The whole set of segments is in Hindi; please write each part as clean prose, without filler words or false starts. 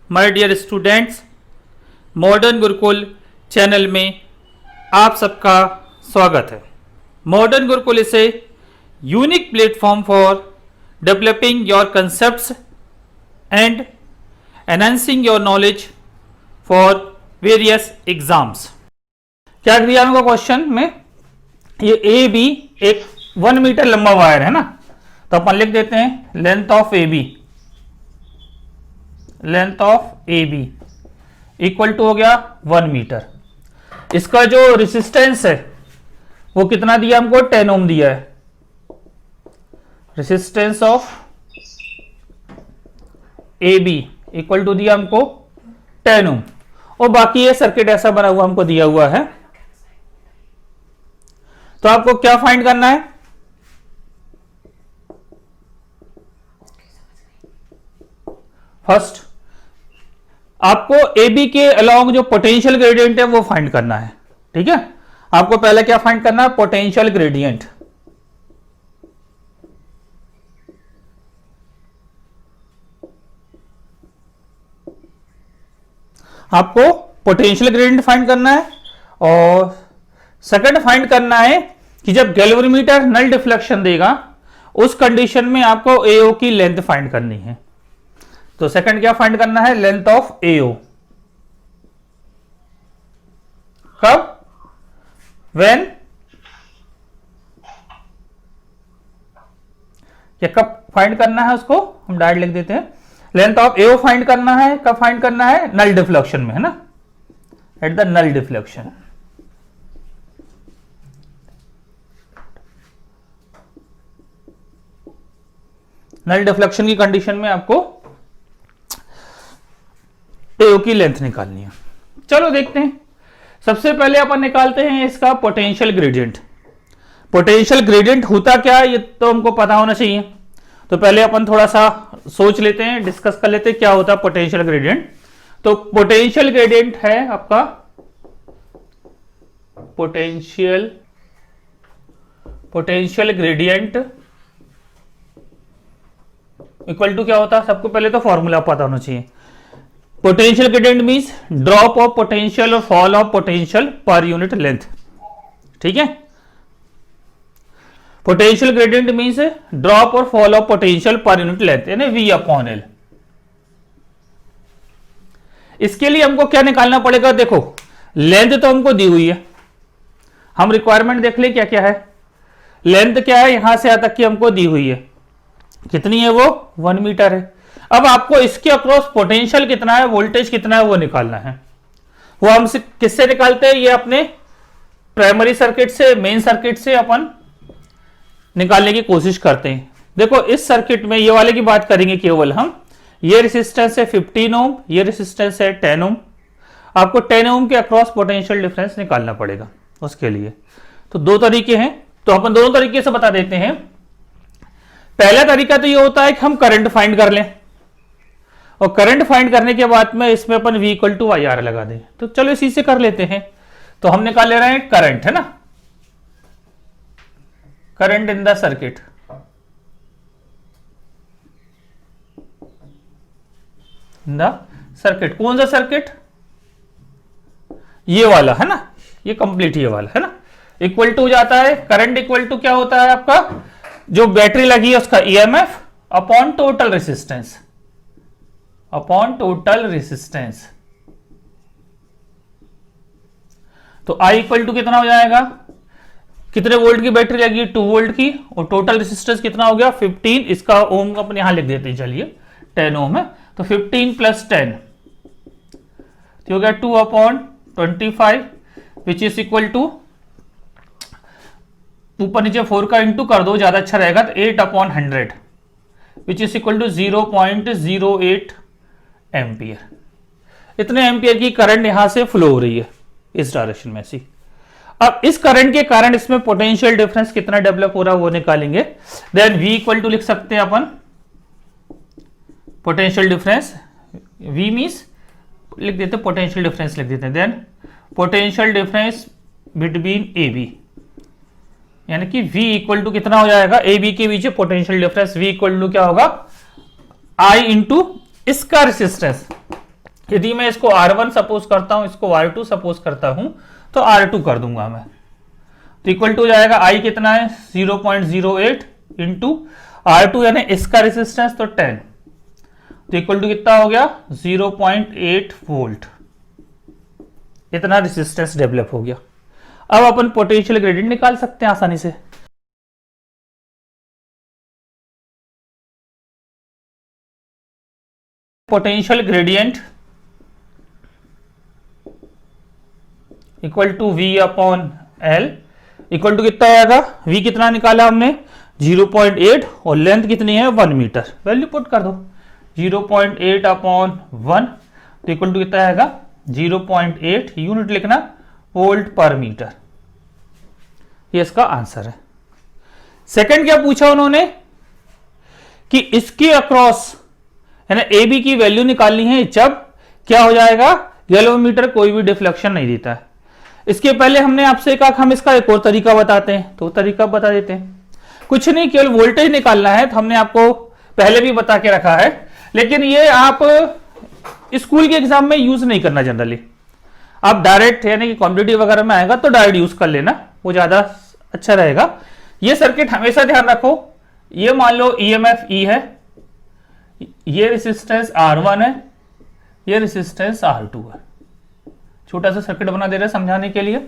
My dear students, modern Gurukul channel में आप सबका स्वागत है। Modern Gurukul is a unique platform for developing your concepts and enhancing your knowledge for various exams. क्या दिया होगा क्वेश्चन में? ये ए बी एक 1 मीटर लंबा वायर है ना, तो अपन लिख देते हैं length of A B, length of A B equal to हो गया 1 मीटर। इसका जो रेसिस्टेंस है वो कितना दिया हमको? 10 ओम दिया है। Resistance of A B equal to दिया हमको 10 ओम, और बाकी ये सर्किट ऐसा बना हुआ हमको दिया हुआ है। तो आपको क्या फाइंड करना है? फर्स्ट आपको ए बी के अलोंग जो पोटेंशियल ग्रेडियंट है वो फाइंड करना है। ठीक है, आपको पहले क्या फाइंड करना है? Potential gradient. आपको पोटेंशियल ग्रेडियंट फाइंड करना है, और सेकंड फाइंड करना है कि जब गैल्वेनोमीटर नल डिफ्लेक्शन देगा उस कंडीशन में आपको एओ की लेंथ फाइंड करनी है। तो सेकंड क्या फाइंड करना है? Length of AO. कब? व्हेन, या कब फाइंड करना है उसको हम डायरेक्ट लिख देते हैं। लेंथ ऑफ एओ फाइंड करना है, कब फाइंड करना है? नल डिफ्लेक्शन में, है ना, at the null deflection. Null deflection की कंडीशन में आपको एओ की लेंथ निकालनी है। चलो देखते हैं। सबसे पहले अपन निकालते हैं इसका पोटेंशियल ग्रेडियंट। पोटेंशियल ग्रेडियंट होता क्या है ये तो हमको पता होना चाहिए। तो पहले अपन थोड़ा सा सोच लेते हैं, डिस्कस कर लेते हैं क्या होता है पोटेंशियल ग्रेडियंट। तो पोटेंशियल ग्रेडियंट है आपका पोटेंशियल ग्रेडियंट इक्वल टू क्या होता है? सबको पहले तो फॉर्मूला पता होना चाहिए। Potential gradient means drop of potential और fall of potential per unit length. ठीक है, पोटेंशियल ग्रेडियंट मींस ड्रॉप और fall of potential per unit length, यानी V अपॉन L। इसके लिए हमको क्या निकालना पड़ेगा? देखो लेंथ तो हमको दी हुई है, हम रिक्वायरमेंट देख ले क्या क्या है। लेंथ क्या है? यहां से यहां तक की हमको दी हुई है। कितनी है वो? 1 मीटर है। अब आपको इसके अक्रॉस पोटेंशियल कितना है, वोल्टेज कितना है, वो निकालना है। वो हम किससे निकालते हैं? ये अपने प्राइमरी सर्किट से, मेन सर्किट से अपन निकालने की कोशिश करते हैं। देखो इस सर्किट में ये वाले की बात करेंगे केवल हम। ये रेसिस्टेंस है 15 ओम, ये रेसिस्टेंस है 10 ओम। आपको 10 ओम के अक्रॉस पोटेंशियल डिफरेंस निकालना पड़ेगा उसके लिए। तो दो तरीके हैं, तो अपन दोनों तरीके से बता देते हैं। पहला तरीका तो ये होता है कि हम करंट फाइंड कर लें, और करंट फाइंड करने के बाद में इसमें अपन V equal to I R लगा दें। तो चलो इसी से कर लेते हैं। तो हम निकाल ले रहे हैं करंट, है ना, current in the circuit. In the circuit, कौन सा सर्किट? ये वाला, है ना, ये कंप्लीट ये वाला, है ना। इक्वल टू जाता है करंट इक्वल टू क्या होता है आपका? जो बैटरी लगी है उसका EMF upon total resistance, upon total resistance. तो I इक्वल टू कितना हो जाएगा? कितने वोल्ट की बैटरी लगी है? 2 वोल्ट की, और टोटल रेसिस्टेंस कितना हो गया? 15। इसका ओम अपन यहां लिख देते हैं, चलिए 10 ओम है, तो 15 प्लस 10 तो हो गया 2 upon 25, which is equal to, ऊपर नीचे 4 का इंटू कर दो, ज्यादा अच्छा रहेगा, तो 8 upon 100 which is equal to 0.08 ampere. इतने एम्पियर की करंट यहां से फ्लो हो रही है इस डायरेक्शन में सी। अब इस करंट के कारण इसमें पोटेंशियल डिफरेंस कितना डेवलप हो रहा है वो निकालेंगे। देन V इक्वल टू लिख सकते हैं अपन, पोटेंशियल डिफरेंस V मींस लिख देते हैं, पोटेंशियल डिफरेंस लिख देते हैं। Then potential difference between A B, यानी कि V इक्वल टू कितना हो जाएगा? ए बी के बीच potential difference V equal to क्या होगा? I इंटू इसका रेसिस्टेंस, यदि मैं इसको R1 सपोज करता हूं, इसको R2 सपोज करता हूं, तो R2 कर दूंगा मैं, तो इक्वल टू जाएगा I कितना है 0.08 इंटू R2 यानी इसका रेसिस्टेंस तो 10, तो इक्वल टू कितना हो गया 0.8 वोल्ट, इतना रेसिस्टेंस डेवलप हो गया। अब अपन पोटेंशियल ग्रेडियंट निकाल सकते हैं आसानी से। Potential gradient equal to V upon L, equal to कितना आएगा, V कितना निकाला हमने 0.8 और लेंथ कितनी है 1 मीटर, वैल्यू पुट कर दो 0.8 अपॉन 1, तो इक्वल टू कितना आएगा 0.8, यूनिट लिखना वोल्ट पर मीटर, ये इसका आंसर है। सेकंड क्या पूछा उन्होंने कि इसके अक्रॉस यानी ए बी की वैल्यू निकालनी है जब क्या हो जाएगा, गैल्वेनोमीटर कोई भी डिफ्लेक्शन नहीं देता है। इसके पहले हमने आपसे कहा हम इसका एक और तरीका बताते हैं, तो तरीका बता देते हैं। कुछ नहीं, केवल वोल्टेज निकालना है, तो हमने आपको पहले भी बता के रखा है, लेकिन ये आप स्कूल के एग्जाम में यूज नहीं करना जनरली, आप डायरेक्ट यानी कि कॉम्पिटिटिव वगैरह में आएगा तो डायरेक्ट यूज कर लेना, वो ज्यादा अच्छा रहेगा। ये सर्किट हमेशा ध्यान रखो, ये मान लो EMF E है, ये रेसिस्टेंस R1 है, ये रेसिस्टेंस R2 है। छोटा सा सर्किट बना दे रहे हैं समझाने के लिए।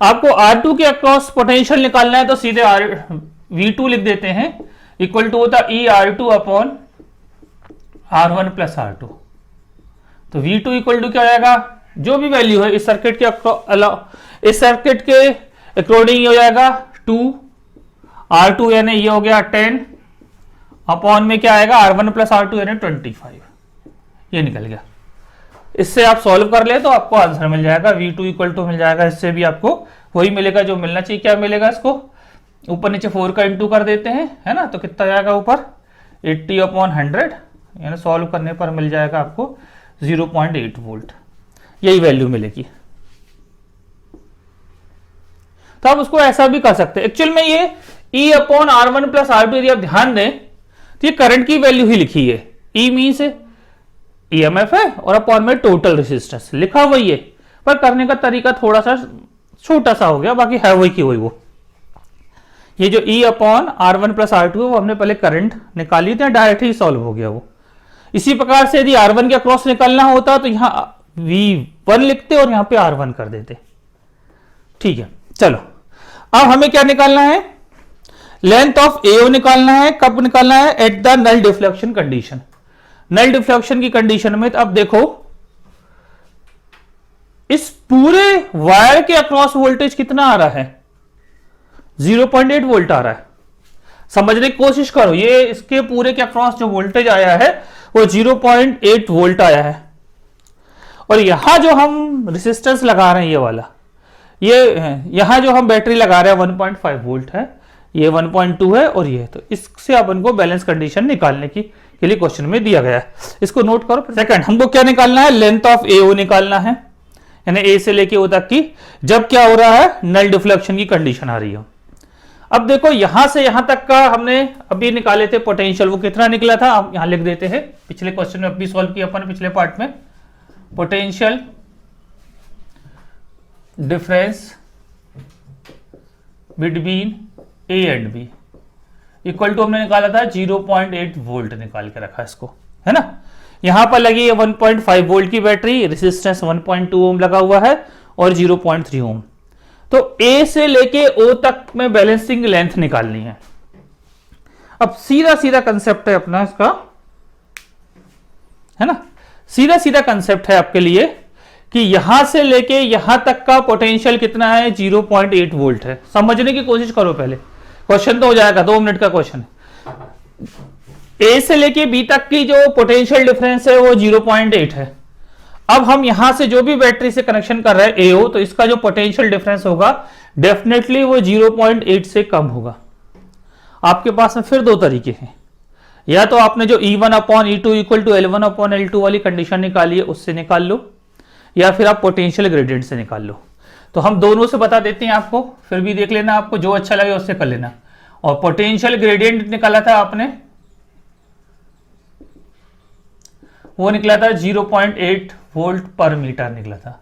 आपको R2 के अक्रॉस पोटेंशियल निकालना है तो सीधे V2 लिख देते हैं, इक्वल टू होता E R2 upon R1 plus R2, तो V2 इक्वल टू क्या आएगा, जो भी वैल्यू है इस सर्किट के अकॉर्डिंग हो जाएगा 2 R2 यानी ये हो गया 10 अपॉन में क्या आएगा R1 प्लस R2 यानी 25, ये निकल गया। इससे आप सॉल्व कर ले तो आपको आंसर मिल जाएगा, V2 इक्वल टू मिल जाएगा, इससे भी आपको वही मिलेगा जो मिलना चाहिए। क्या मिलेगा, इसको ऊपर नीचे 4 का इंटू कर देते हैं, है ना, तो कितना जाएगा ऊपर 80 अपॉन 100, यानी सॉल्व करने पर मिल जाएगा आपको 0.8 वोल्ट, यही वैल्यू मिलेगी। तो आप उसको ऐसा भी कर सकते हैं। एक्चुअल में ये E upon R1 plus R2 यदि आप ध्यान दें तो ये करंट की वैल्यू ही लिखी है, E मीन्स EMF है और अपॉन में टोटल रेसिस्टेंस लिखा वही है, पर करने का तरीका थोड़ा सा छोटा सा हो गया, बाकी है वही की वही। वो ये जो E upon R1 plus R2 है वो हमने पहले करंट निकाली थी, डायरेक्ट ही सॉल्व हो गया वो। इसी प्रकार से यदि R1 के अक्रॉस निकालना होता तो यहां V1 लिखते और यहां पे R1 कर देते। ठीक है, चलो अब हमें क्या निकालना है, लेंथ ऑफ AO निकालना है। कब निकालना है, at the null deflection condition. Null deflection की कंडीशन में तो अब देखो इस पूरे वायर के अक्रॉस वोल्टेज कितना आ रहा है, 0.8 वोल्ट आ रहा है। समझने की कोशिश करो, ये इसके पूरे के अक्रॉस जो वोल्टेज आया है वो 0.8 वोल्ट आया है, और यहां जो हम रेसिस्टेंस लगा रहे हैं ये वाला, ये यहां जो हम बैटरी लगा रहे हैं 1.5 वोल्ट है, ये 1.2 है और ये, तो इससे अपन को बैलेंस कंडीशन निकालने की के लिए क्वेश्चन में दिया गया है, इसको नोट करो। सेकंड हमको क्या निकालना है, लेंथ ऑफ AO निकालना है, यानी A से लेके O तक की जब क्या हो रहा है, नल डिफ्लेक्शन की कंडीशन आ रही हो। अब देखो यहां से यहां तक का हमने अभी निकाले थे पोटेंशियल, वो कितना निकला था आप यहां लिख देते हैं, पिछले क्वेश्चन में अभी सॉल्व किया अपन पिछले पार्ट में। Potential difference between A and B equal to हमने निकाला था 0.8 वोल्ट निकाल के रखा इसको, है ना। यहां पर लगी है 1.5 वोल्ट की बैटरी, रेसिस्टेंस 1.2 ओम लगा हुआ है और 0.3 ओम। तो A से लेके O तक में बैलेंसिंग लेंथ निकालनी है। अब सीधा सीधा कंसेप्ट है अपना इसका, है ना, सीधा सीधा कंसेप्ट है आपके लिए कि यहां से लेके यहां तक का पोटेंशियल कितना है, 0.8 वोल्ट है। समझने की कोशिश करो पहले, क्वेश्चन तो हो जाएगा, 2 मिनट का क्वेश्चन है। A से लेके B तक की जो पोटेंशियल डिफरेंस है वो 0.8 है। अब हम यहां से जो भी बैटरी से कनेक्शन कर रहे हैं AO, तो इसका जो पोटेंशियल डिफरेंस होगा डेफिनेटली वो 0.8 से कम होगा। आपके पास में फिर 2 तरीके हैं, या तो आपने जो E1 upon E2 equal to L1 upon L2 वाली कंडीशन निकाली है उससे निकाल लो, या फिर आप पोटेंशियल ग्रेडियंट से निकाल लो। तो हम दोनों से बता देते हैं आपको, फिर भी देख लेना, आपको जो अच्छा लगे उससे कर लेना। और पोटेंशियल ग्रेडियंट निकाला था आपने वो निकला था 0.8 वोल्ट पर मीटर निकला था।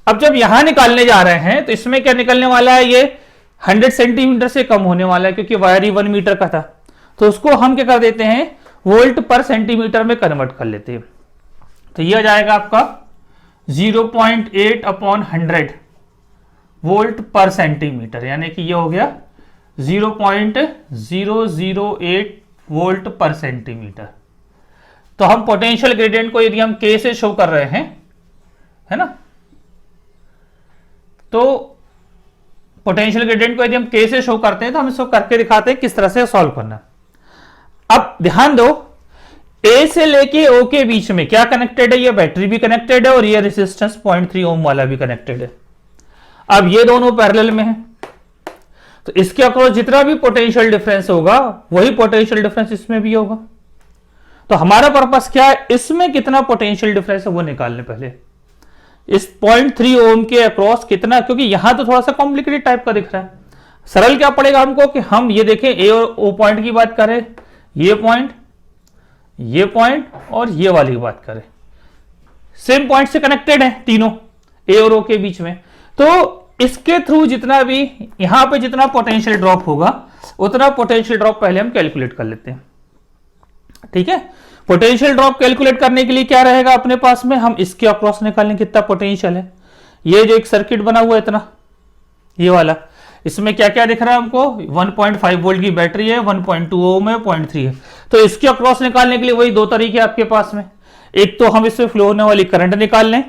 अब जब यहां निकालने जा रहे हैं तो इसमें क्या निकलने वाला है, ये 100 सेंटीमीटर से कम होने वाला है क्योंकि वायर ही 1 मीटर का था। तो उसको हम क्या कर देते हैं, वोल्ट पर सेंटीमीटर में कन्वर्ट कर लेते हैं। तो ये आ जाएगा आपका 0.8 अपॉन 100 वोल्ट पर सेंटीमीटर, यानी कि ये हो गया 0.008 वोल्ट पर सेंटीमीटर। तो हम पोटेंशियल ग्रेडियंट को यदि हम K से शो कर रहे हैं, है ना, तो पोटेंशियल ग्रेडियंट को यदि हम K से शो करते हैं तो हम इसको करके दिखाते हैं किस तरह से सॉल्व करना। अब ध्यान दो, A से लेके O के बीच में क्या कनेक्टेड है, ये बैटरी भी कनेक्टेड है और ये रेजिस्टेंस 0.3 ओम वाला भी कनेक्टेड है। अब ये दोनों पैरेलल में है, तो इसके अक्रॉस जितना भी पोटेंशियल डिफरेंस होगा वही पोटेंशियल डिफरेंस इसमें भी होगा। तो हमारा पर्पस क्या है, इसमें कितना पोटेंशियल डिफरेंस है वो निकालने। पहले इस 0.3 ओम के अक्रॉस कितना, क्योंकि यहां तो थोड़ा सा कॉम्प्लिकेटेड टाइप का दिख रहा है। सरल क्या पड़ेगा हमको कि हम ये देखें ए और ओ पॉइंट की बात करें, ये पॉइंट और ये वाली की बात करें, सेम पॉइंट से कनेक्टेड है तीनों ए और ओ के बीच में। तो इसके थ्रू जितना भी यहां पे जितना पोटेंशियल ड्रॉप होगा उतना पोटेंशियल ड्रॉप पहले हम कैलकुलेट कर लेते हैं। ठीक है, पोटेंशियल ड्रॉप कैलकुलेट करने के लिए क्या रहेगा अपने पास में, हम इसके अक्रॉस निकालें कितना पोटेंशियल है। ये जो एक सर्किट बना हुआ है इतना, ये वाला, इसमें क्या क्या दिख रहा है हमको, 1.5 वोल्ट की बैटरी है, 1.2 ओम है, 0.3 है। तो इसके अक्रॉस निकालने के लिए वही दो तरीके आपके पास में, एक तो हम इसमें फ्लो होने वाली करंट निकाल लें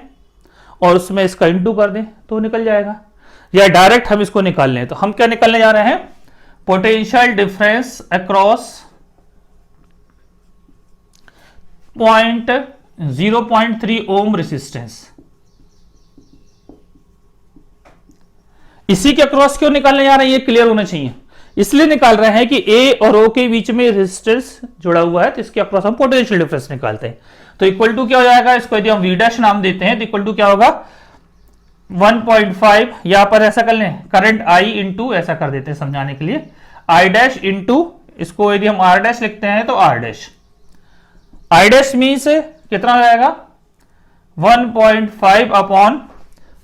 और उसमें इसका इंटू कर दें तो निकल जाएगा, या डायरेक्ट हम इसको निकाल लें। तो हम क्या निकालने जा रहे हैं, potential difference across 0.3 ohm resistance. इसी के अक्रॉस क्यों निकालने जा रहे हैं, ये क्लियर होना चाहिए। इसलिए निकाल रहे हैं कि ए और ओ के बीच में रेजिस्टेंस जुड़ा हुआ है, तो इसके अक्रॉस हम पोटेंशियल डिफरेंस निकालते हैं। तो इक्वल टू क्या हो जाएगा, इसको यदि हम वी डैश नाम देते हैं तो इक्वल टू क्या होगा, 1.5, यहां पर ऐसा कर लें करंट आई इंटू, ऐसा कर देते हैं समझाने के लिए, आई डैश इंटू, इसको यदि हम आर डैश लिखते हैं तो R dash, I dash means कितना हो जाएगा 1.5 अपॉन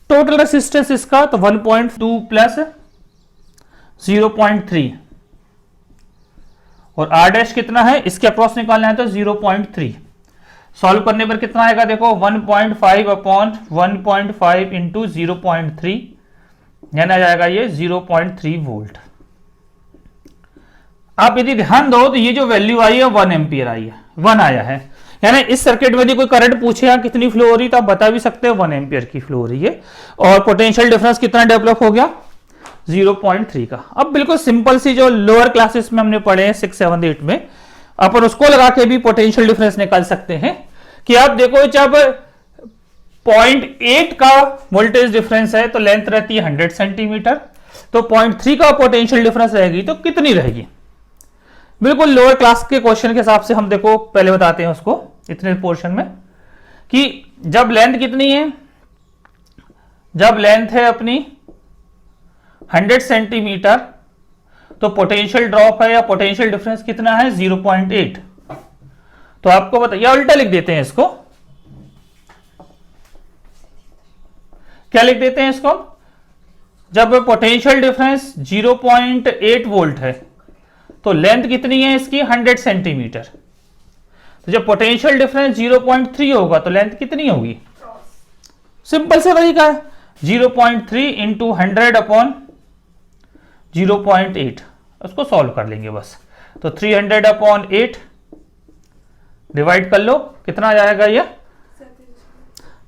टोटल रेसिस्टेंस इसका, तो 1.2 प्लस 0.3 और आर डैश कितना है, इसके अक्रॉस निकालना है तो 0.3। सॉल्व करने पर कितना आएगा देखो, 1.5 अपॉन 1.5 इंटू 0.3, यानी आ जाएगा ये 0.3 वोल्ट। आप यदि ध्यान दो तो ये जो वैल्यू आई है 1 एम्पियर आई है, 1 आया है। यानी इस सर्किट में यदि कोई करंट पूछे यहाँ कितनी फ्लो हो रही तो आप बता भी सकते हैं 1 एम्पियर की फ्लो हो रही है। और पोटेंशियल डिफरेंस कितना डेवलप हो गया, 0.3 का। अब बिल्कुल सिंपल सी जो लोअर क्लासेस में हमने पढ़े हैं 6, 7, 8 में, अपन उसको लगा के भी पोटेंशियल डिफरेंस निकाल सकते हैं कि आप देखो जब 0.8 का वोल्टेज डिफरेंस है तो लेंथ रहती है 100 सेंटीमीटर, तो 0.3 का पोटेंशियल डिफरेंस रहेगी तो कितनी रहेगी। बिल्कुल लोअर क्लास के क्वेश्चन के हिसाब से हम देखो पहले बताते हैं उसको इतने पोर्शन में कि जब लेंथ कितनी है, जब लेंथ है अपनी 100 सेंटीमीटर तो पोटेंशियल ड्रॉप है या पोटेंशियल डिफरेंस कितना है 0.8। तो आपको बताइए, उल्टा लिख देते हैं इसको, क्या लिख देते हैं इसको, जब पोटेंशियल डिफरेंस 0.8 वोल्ट है तो लेंथ कितनी है इसकी 100 सेंटीमीटर, तो जब पोटेंशियल डिफरेंस 0.3 होगा तो लेंथ कितनी होगी, सिंपल से तरीका है 0.3 इंटू 100 अपॉन 0.8, उसको सॉल्व कर लेंगे बस। तो 300 अपॉन 8 डिवाइड कर लो, कितना आ जाएगा ये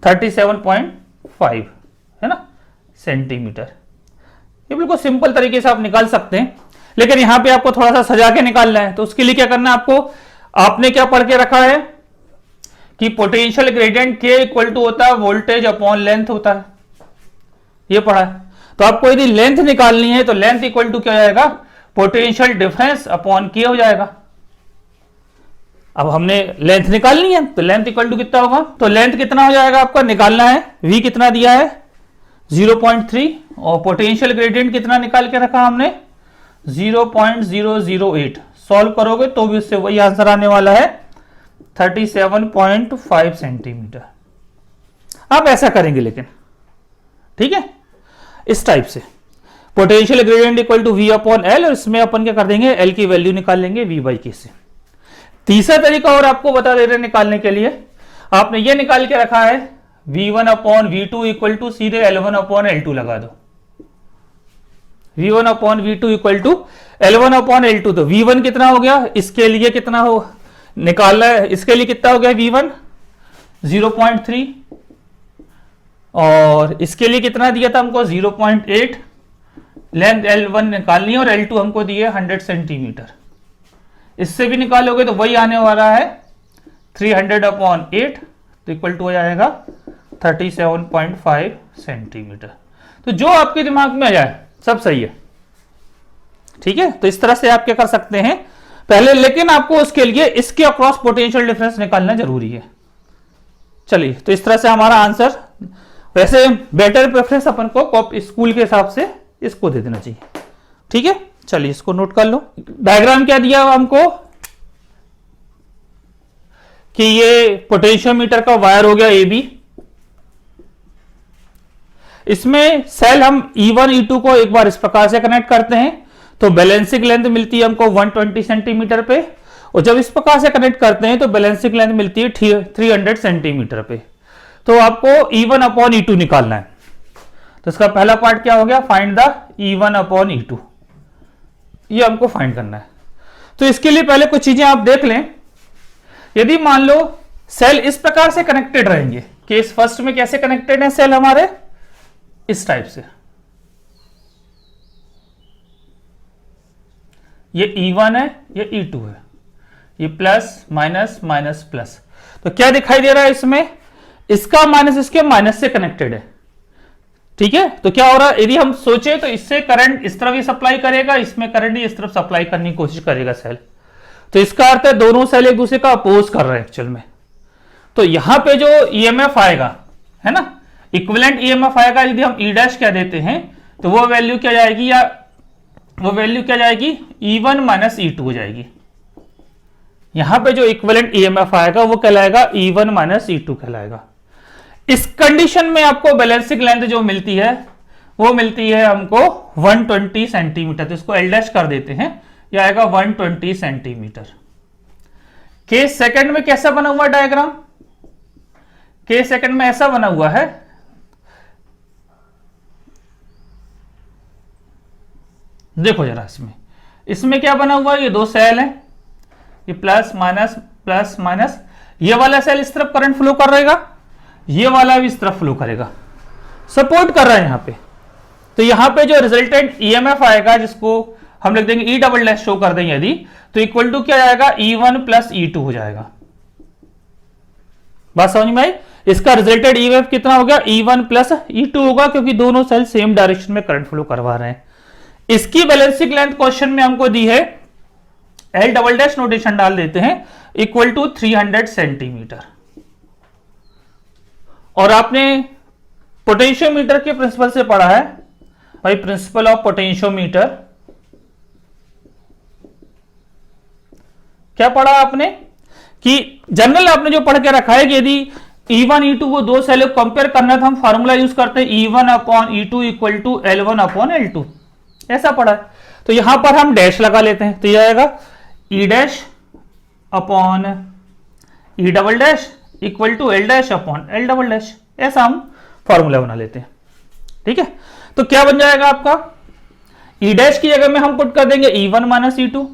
37.5 है ना सेंटीमीटर। ये बिल्कुल सिंपल तरीके से आप निकाल सकते हैं, लेकिन यहां पे आपको थोड़ा सा सजा के निकालना है। तो उसके लिए क्या करना है आपको, आपने क्या पढ़ के रखा है कि पोटेंशियल ग्रेडियंट के इक्वल टू होता है वोल्टेज अपॉन लेंथ होता है, ये पढ़ा है। तो आपको यदि लेंथ निकालनी है तो लेंथ इक्वल टू क्या हो जाएगा, पोटेंशियल डिफरेंस अपॉन के हो जाएगा। अब हमने लेंथ निकालनी है तो लेंथ इक्वल टू कितना होगा, तो लेंथ कितना हो जाएगा आपका निकालना है, v कितना दिया है 0.3 और पोटेंशियल ग्रेडियंट कितना निकाल के रखा हमने 0.008। सॉल्व करोगे तो भी उससे वही आंसर आने वाला है 37.5 सेंटीमीटर। आप ऐसा करेंगे लेकिन, ठीक है, इस टाइप से potential gradient equal to V upon L, और इसमें अपन क्या कर देंगे, L की वैल्यू निकाल लेंगे V बाई K से। तीसरा तरीका और आपको बता दे रहे हैं निकालने के लिए, आपने ये निकाल के रखा है V1 upon V2 equal to सीधे L1 अपॉन L2 लगा दो। V1 upon V2 equal to L1 upon L2, तो V1 कितना हो गया, इसके लिए कितना हो निकालना है, इसके लिए कितना हो गया V1 0.3, और इसके लिए कितना दिया था हमको 0.8, लेंथ L1 निकालनी है और L2 हमको दिए 100 सेंटीमीटर। इससे भी निकालोगे तो वही आने वाला है 300 अपॉन 8, तो इक्वल टू हो जाएगा 37.5 सेंटीमीटर। तो जो आपके दिमाग में आ जाए सब सही है, ठीक है। तो इस तरह से आप क्या कर सकते हैं पहले, लेकिन आपको उसके लिए इसके अक्रॉस पोटेंशियल डिफरेंस निकालना जरूरी है। चलिए, तो इस तरह से हमारा आंसर, वैसे बेटर प्रेफरेंस अपन को स्कूल के हिसाब से इसको दे देना चाहिए, ठीक है। चलिए इसको नोट कर लो। डायग्राम क्या दिया हमको कि ये पोटेंशियोमीटर का वायर हो गया AB, इसमें सेल हम E1 E2 को एक बार इस प्रकार से कनेक्ट करते हैं, तो बैलेंसिंग लेंथ मिलती है हमको 120 सेंटीमीटर पे, और जब इस प्रकार से कनेक्ट करते हैं तो बैलेंसिंग लेंथ मिलती है 300 सेंटीमीटर पे। तो आपको E1 अपॉन E2 निकालना है। तो इसका पहला पार्ट क्या हो गया, find the E1 upon E2, ये हमको फाइंड करना है। तो इसके लिए पहले कुछ चीजें आप देख लें। यदि मान लो सेल इस प्रकार से कनेक्टेड रहेंगे, केस फर्स्ट में कैसे कनेक्टेड है सेल हमारे, इस टाइप से, ये E1 है, ये E2 है, ये प्लस माइनस माइनस प्लस। तो क्या दिखाई दे रहा है इसमें, इसका माइनस इसके माइनस से कनेक्टेड है, ठीक है। तो क्या हो रहा है, यदि हम सोचे तो इससे करंट इस तरफ ही सप्लाई करेगा, इसमें करंट इस तरफ सप्लाई करने की कोशिश करेगा सेल। तो इसका अर्थ है दोनों सेल एक दूसरे का अपोज कर रहे हैं एक्चुअल में। तो यहां पे जो EMF आएगा, है ना, इक्विवेलेंट EMF आएगा, यदि हम E डैश क्या देते हैं तो वो वैल्यू क्या जाएगी, या वो वैल्यू क्या जाएगी, E1 माइनस E2 हो जाएगी। यहां पे जो इक्विवेलेंट EMF आएगा वो कहलाएगा E1 माइनस E2 कहलाएगा। इस कंडीशन में आपको बैलेंसिंग लेंथ जो मिलती है वो मिलती है हमको 120 सेंटीमीटर, तो इसको L डैश कर देते हैं, यह आएगा 120 सेंटीमीटर। केस सेकंड में कैसा बना हुआ डायग्राम, केस सेकंड में ऐसा बना हुआ है, देखो जरा इसमें क्या बना हुआ है, ये दो सेल हैं, ये प्लस माइनस, ये वाला सेल इस तरफ करंट फ्लो कर रहेगा, ये वाला भी इस तरफ फ्लो करेगा, सपोर्ट कर रहा है यहां पे। तो यहां पे जो रिजल्टेंट EMF आएगा, जिसको हम लिख देंगे E डबल डैश शो कर देंगे यदि, तो इक्वल टू क्या आएगा, E1 प्लस E2 हो जाएगा। बात समझ में आई, इसका रिजल्टेंट EMF कितना हो गया, E1 प्लस E2 होगा, क्योंकि दोनों सेल सेम डायरेक्शन में करंट फ्लो करवा रहे हैं। इसकी बैलेंसिंग लेंथ क्वेश्चन में हमको दी है, L डबल डैश नोटेशन डाल देते हैं, इक्वल टू 300 सेंटीमीटर। और आपने पोटेंशियोमीटर के प्रिंसिपल से पढ़ा है भाई, प्रिंसिपल ऑफ पोटेंशियोमीटर क्या पढ़ा आपने, कि जनरल आपने जो पढ़ के रखा है कि यदि E1 E2 को दो सेल कंपेयर करना था, हम फार्मूला यूज करते हैं E1 upon E2 equal to L1 upon L2, ऐसा पढ़ा है। तो यहां पर हम डैश लगा लेते हैं, तो यह आएगा E dash upon E double dash equal to L dash upon L double dash, ऐसा हम फॉर्मूला बना लेते हैं, ठीक है। तो क्या बन जाएगा आपका, E डैश की जगह में हम पुट कर देंगे E1 माइनस E2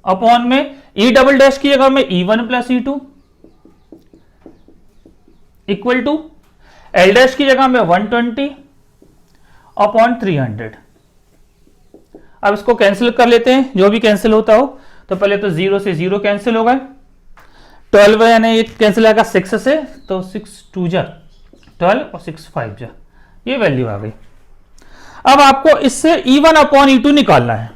अपॉन में E डबल डैश की जगह में E1 plus E2 equal to L dash की जगह में 120 अपॉन 300। अब इसको कैंसिल कर लेते हैं, जो भी कैंसिल होता हो। तो पहले तो 0 से 0 कैंसिल हो गए, 12 यानी एक कैंसिल आएगा 6 से, तो 6 2 जा 12 और 6 5 जा, ये वैल्यू आ गई। अब आपको इससे E1 अपॉन E2 निकालना है।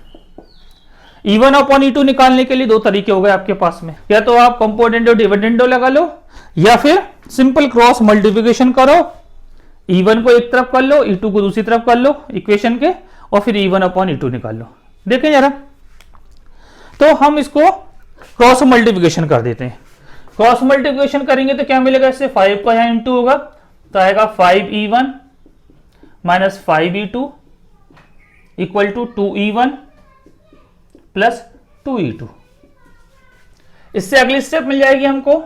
E1 अपॉन E2 निकालने के लिए दो तरीके हो गए आपके पास में, या तो आप कंपोनेंडो डिविडेंडो लगा लो, या फिर सिंपल क्रॉस मल्टीप्लिकेशन करो, E1 को एक तरफ कर लो, E2 को दूसरी तरफ कर लो इक्वेशन के, और फिर E1 अपॉन E2 निकाल लो। देखें जरा, तो हम इसको क्रॉस मल्टीप्लिकेशन कर देते हैं। क्रॉस मल्टीप्लिकेशन करेंगे तो क्या मिलेगा, इससे 5 का यहाँ इंटू होगा तो आएगा 5e1 minus 5e2 equal to 2e1 plus 2e2। इससे अगली स्टेप मिल जाएगी हमको,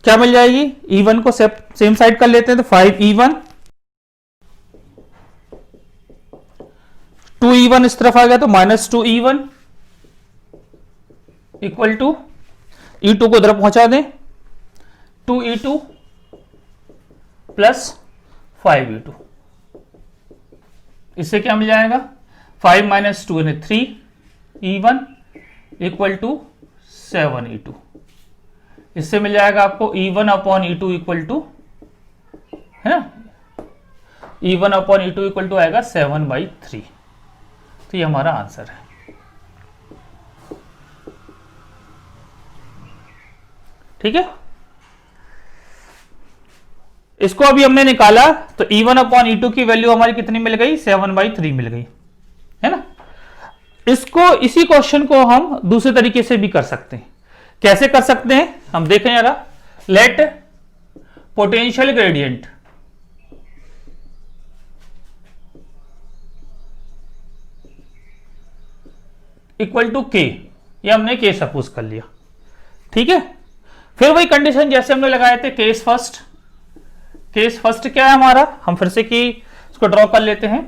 क्या मिल जाएगी, e1 को सेम साइड कर लेते हैं तो 5e1, 2e1 इस तरफ आ गया तो minus 2e1 equal to e2 को उधर पहुंचा दें 2e2 प्लस 5e2। इससे क्या मिल जाएगा, 5 माइनस 2 यानी 3e1 इक्वल टू 7e2। इससे मिल जाएगा आपको e1 upon e2 equal to, है ना, e1 upon e2 equal to आएगा 7/3। तो ये हमारा आंसर है। ठीक है, इसको अभी हमने निकाला तो e1 अपॉन e2 की वैल्यू हमारी कितनी मिल गई, 7/3 मिल गई, है ना। इसको, इसी क्वेश्चन को हम दूसरे तरीके से भी कर सकते हैं। कैसे कर सकते हैं हम देखें जरा। Let potential gradient equal to K, ये हमने के सपोज कर लिया। ठीक है, फिर वही कंडीशन जैसे हमने लगाए थे केस फर्स्ट। केस फर्स्ट क्या है हमारा, हम फिर से की इसको ड्रॉ कर लेते हैं।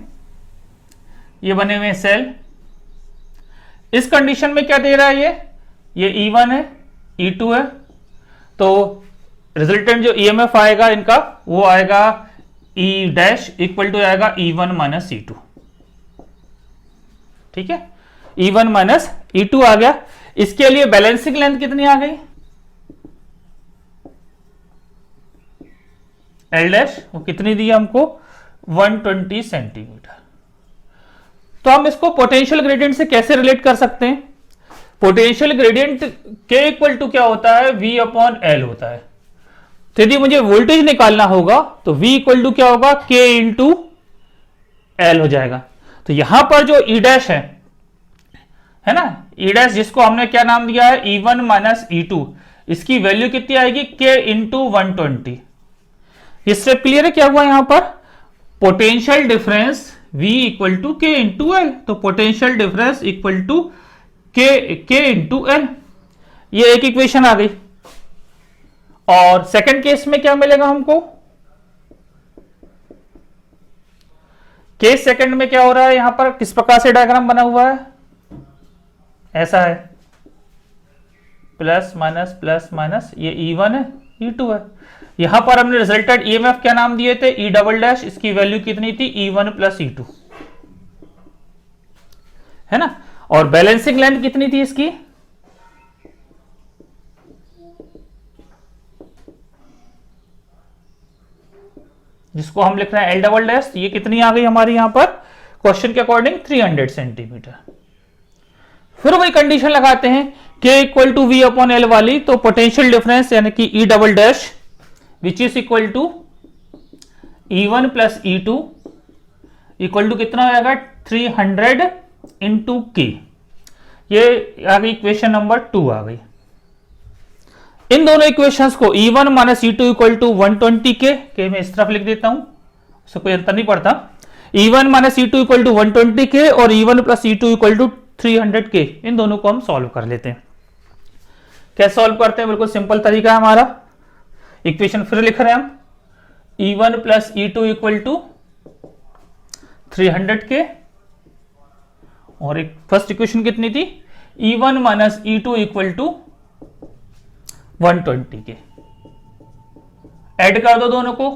ये बने हुए सेल, इस कंडीशन में क्या दे रहा है, ये E1 है, E2 है, तो रिजल्टेंट जो EMF आएगा इनका वो आएगा E डैश इक्वल टू आएगा E1 माइनस E2। ठीक है, E1 माइनस E2 आ गया। इसके लिए बैलेंसिंग लेंथ कितनी आ गई, L डैश, वो कितनी दी हमको 120 सेंटीमीटर। तो हम इसको पोटेंशियल ग्रेडियंट से कैसे रिलेट कर सकते हैं। पोटेंशियल ग्रेडियंट के इक्वल टू क्या होता है, V अपॉन L होता है। तो यदि मुझे वोल्टेज निकालना होगा तो V इक्वल टू क्या होगा, K इंटू L हो जाएगा। तो यहां पर जो E डैश है ना, E डैश जिसको हमने क्या नाम दिया है, E1 माइनस E2, इसकी वैल्यू कितनी आएगी, K इंटू 120। ये स्टेप क्लियर है, क्या हुआ यहां पर, potential difference V equal to K into L, तो potential difference equal to K into L, ये एक इक्वेशन आ गई। और सेकंड केस में क्या मिलेगा हमको, केस सेकंड में क्या हो रहा है, यहां पर किस प्रकार से डायग्राम बना हुआ है, ऐसा है, प्लस माइनस, ये E1 है, E2 है। यहां पर हमने रिजल्टेड EMF क्या नाम दिए थे, E डबल डैश, इसकी वैल्यू कितनी थी, E1 प्लस E2, है ना। और बैलेंसिंग लेंथ कितनी थी इसकी, जिसको हम लिख रहे हैं L डबल डैश, ये कितनी आ गई हमारी यहां पर क्वेश्चन के अकॉर्डिंग 300 सेंटीमीटर। फिर वही कंडीशन लगाते हैं K equal to V upon L वाली, तो पोटेंशियल डिफरेंस यानी कि E double dash which is equal to E1 plus E2 equal to कितना हो जाएगा, 300 इंटू K। ये आ गई इक्वेशन नंबर 2 आ गई। इन दोनों इक्वेशंस को E1 minus E2 equal to 120 के मैं इस तरफ लिख देता हूं, उससे कोई अंतर नहीं पड़ता। E1 minus E2 equal to 120 के और E1 plus E2 equal to 300 के, इन दोनों को हम सॉल्व कर लेते हैं। कैसे सॉल्व करते हैं, बिल्कुल सिंपल तरीका है हमारा। इक्वेशन फिर लिख रहे हैं हम, E1 plus E2 equal to 300 के, और एक फर्स्ट इक्वेशन कितनी थी, E1 minus E2 equal to 120 के। ऐड कर दो दोनों को,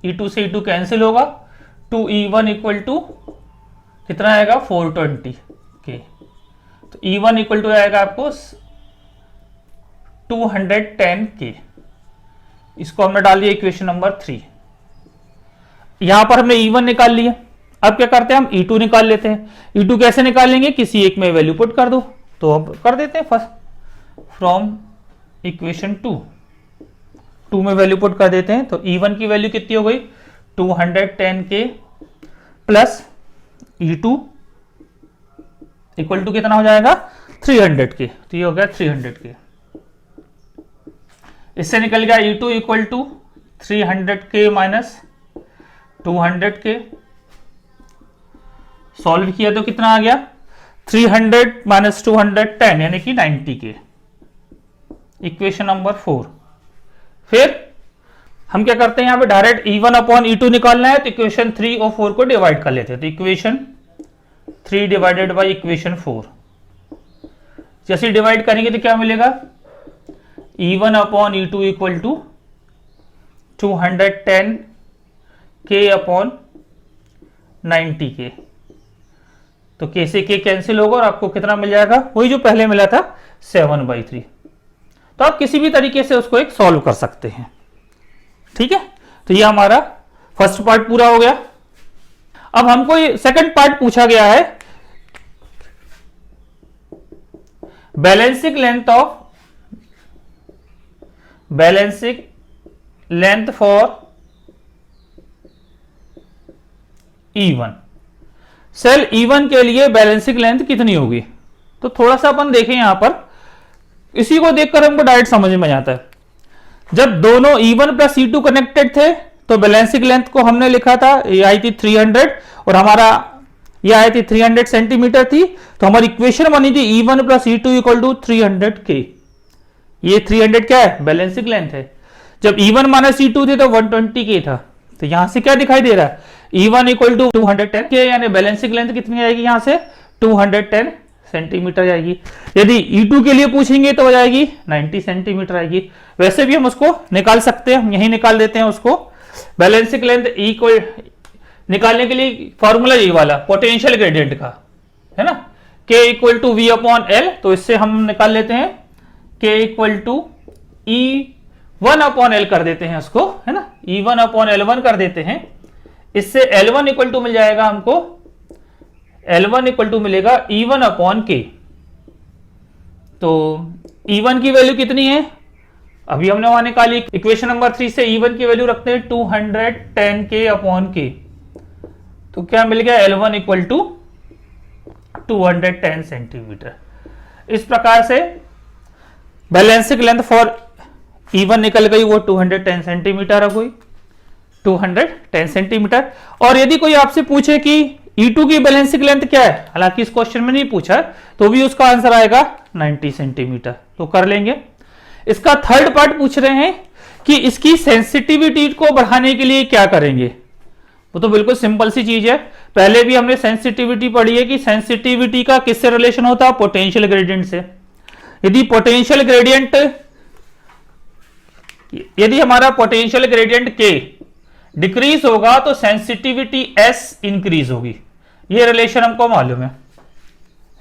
E2 से E2 कैंसिल होगा, 2E1 इक्वल टू कितना आएगा, 420 के। तो E1 इक्वल टू आएगा आपको 210 के। इसको हमने डाल दिया इक्वेशन नंबर 3। यहां पर हमने E1 निकाल लिया। अब क्या करते हैं, हम E2 निकाल लेते हैं। E2 कैसे निकालेंगे, किसी एक में वैल्यू पुट कर दो, तो हम कर देते हैं फर्स्ट फ्रॉम इक्वेशन 2 में वैल्यू पुट कर देते हैं। तो E1 की वैल्यू कितनी हो गई, 210 के प्लस E2 इक्वल टू कितना हो जाएगा 300 के, तो ये हो गया 300 के। इससे निकल गया E2 इक्वल टू 300 के माइनस 200 के। सॉल्व किया तो कितना आ गया 300 माइनस 200 10 यानी कि 90 के। Equation number 4। फिर हम क्या करते हैं यहां पे डायरेक्ट E1 अपॉन E2 निकालना है, तो इक्वेशन 3 और 4 को डिवाइड कर लेते हैं। तो इक्वेशन 3 डिवाइडेड बाई इक्वेशन 4, जैसे डिवाइड करेंगे तो क्या मिलेगा E1 upon E2 equal to 210 के अपॉन 90 के। तो के से के कैंसिल होगा और आपको कितना मिल जाएगा, वही जो पहले मिला था 7/3। तो आप किसी भी तरीके से उसको एक सॉल्व कर सकते हैं। ठीक है, तो ये हमारा फर्स्ट पार्ट पूरा हो गया। अब हमको ये सेकंड पार्ट पूछा गया है, balancing length for E1। Cell E1 के लिए बैलेंसिंग लेंथ कितनी होगी। तो थोड़ा सा अपन देखें यहां पर, इसी को देखकर हमको डायरेक्ट समझ में आता है। जब दोनों E1 प्लस E2 कनेक्टेड थे तो बैलेंसिंग लेंथ को हमने लिखा था, ये आई थी 300 और हमारा ये आई थी 300 सेंटीमीटर थी। तो हमारी इक्वेशन बनी थी E1 plus E2 equal to 300 के। ये 300 क्या है, बैलेंसिंग लेंथ है। जब E1 माइनस E2 थे तो 120 के था। तो यहां से क्या दिखाई दे रहा है, E1 इक्वल टू 210 के, यानी बैलेंसिंग लेंथ कितनी आएगी यहां से 210 सेंटीमीटर जाएगी। यदि E2 के लिए पूछेंगे तो हो जाएगी 90 सेंटीमीटर आएगी। वैसे भी हम उसको निकाल सकते हैं, हम यही निकाल देते हैं उसको। बैलेंसिंग लेंथ E को निकालने के लिए फॉर्मूला ये वाला पोटेंशियल ग्रेडियंट का है ना, K equal to V upon L। तो इससे हम निकाल लेते हैं K equal to E1 upon L कर देते हैं उसको, है ना, E1 अपॉन L1 कर देते हैं। इससे L1 इक्वल टू मिल जाएगा हमको, L1 इक्वल टू मिलेगा E1 अपॉन K। तो E1 की वैल्यू कितनी है, अभी हमने वहां निकाली। इक्वेशन नंबर 3 से E1 की वैल्यू रखते हैं 210 K अपॉन K। तो क्या मिल गया, L1 इक्वल टू 210 सेंटीमीटर। इस प्रकार से बैलेंसिंग लेंथ फॉर E1 निकल गई, वो 210 सेंटीमीटर हो गई, 210 सेंटीमीटर। और यदि कोई आपसे पूछे कि E2 की बैलेंसिंग लेंथ क्या है, हालांकि इस क्वेश्चन में नहीं पूछा, तो भी उसका आंसर आएगा 90 सेंटीमीटर। तो कर लेंगे। इसका थर्ड पार्ट पूछ रहे हैं कि इसकी सेंसिटिविटी को बढ़ाने के लिए क्या करेंगे। वो तो बिल्कुल सिंपल सी चीज है, पहले भी हमने सेंसिटिविटी पढ़ी है कि सेंसिटिविटी का किससे रिलेशन होता है, पोटेंशियल ग्रेडियंट से। यदि हमारा पोटेंशियल ग्रेडियंट K डिक्रीज होगा तो सेंसिटिविटी S इंक्रीज होगी। ये रिलेशन हमको मालूम है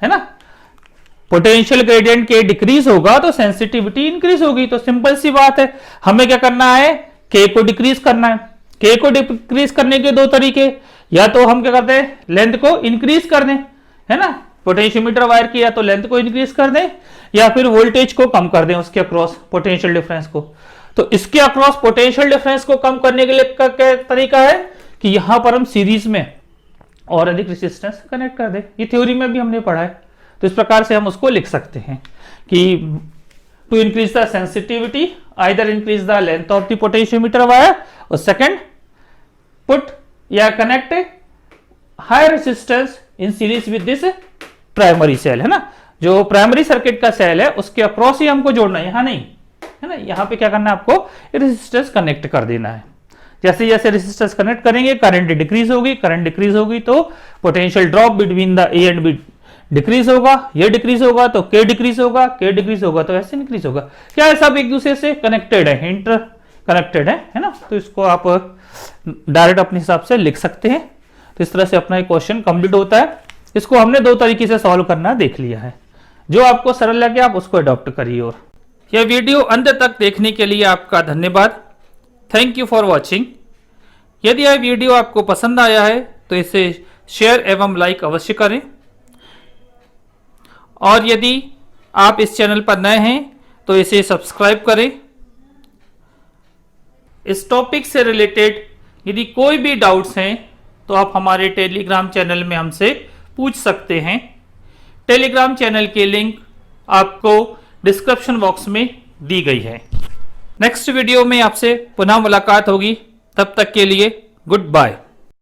ना। पोटेंशियल ग्रेडियंट K डिक्रीज होगा तो सेंसिटिविटी इंक्रीज होगी। तो सिंपल सी बात है, हमें क्या करना है, K को डिक्रीज करना है। K को डिक्रीज करने के दो तरीके, या तो हम क्या करते हैं लेंथ को इंक्रीज कर दें, है ना, पोटेंशियोमीटर वायर की, या तो लेंथ को इंक्रीज कर दें या फिर वोल्टेज को कम कर दें उसके अक्रॉस पोटेंशियल डिफरेंस को। तो इसके अक्रॉस पोटेंशियल डिफरेंस को कम करने के लिए क्या तरीका है कि यहां पर हम सीरीज में और अधिक रेजिस्टेंस कनेक्ट कर दें। ये थ्योरी में भी हमने पढ़ा है। तो इस प्रकार से हम उसको लिख सकते हैं कि to increase the sensitivity either increase the length of the potentiometer wire, और सेकंड पुट या connect high resistance in series with this primary cell, है ना। जो प्राइमरी सर्किट का सेल है उसके अक्रॉस ही हमको जोड़ना है, यहां नहीं, है ना। यहां पे क्या करना है, आपको रेजिस्टेंस कनेक्ट कर देना है। जैसे जैसे रेजिस्टेंस कनेक्ट करेंगे करंट डिक्रीज होगी, करंट डिक्रीज होगी तो potential drop between the A and be decrease होगा, ये डिक्रीज होगा तो K डिक्रीज होगा, K डिक्रीज होगा तो ऐसे इंक्रीज होगा। क्या है, सब एक दूसरे से कनेक्टेड है, इंटर कनेक्टेड है ना। तो इसको आप डायरेक्ट अपने हिसाब से लिख सकते हैं। तो इस तरह से अपना एक क्वेश्चन कंप्लीट होता है। इसको हमने दो तरीके से सॉल्व करना देख लिया है, जो आपको सरल लगे आप उसको अडॉप्ट करिए। और यह वीडियो अंत तक देखने के लिए आपका धन्यवाद। Thank you for watching. यदि यह वीडियो आपको पसंद आया है तो इसे शेयर एवं लाइक अवश्य करें। और यदि आप इस चैनल पर नए हैं तो इसे सब्सक्राइब करें। इस टॉपिक से रिलेटेड यदि कोई भी डाउट्स हैं तो आप हमारे टेलीग्राम चैनल में हमसे पूछ सकते हैं। टेलीग्राम चैनल की लिंक आपको डिस्क्रिप्शन बॉक्स में दी गई है। नेक्स्ट वीडियो में आपसे पुनः मुलाकात होगी, तब तक के लिए गुड बाय।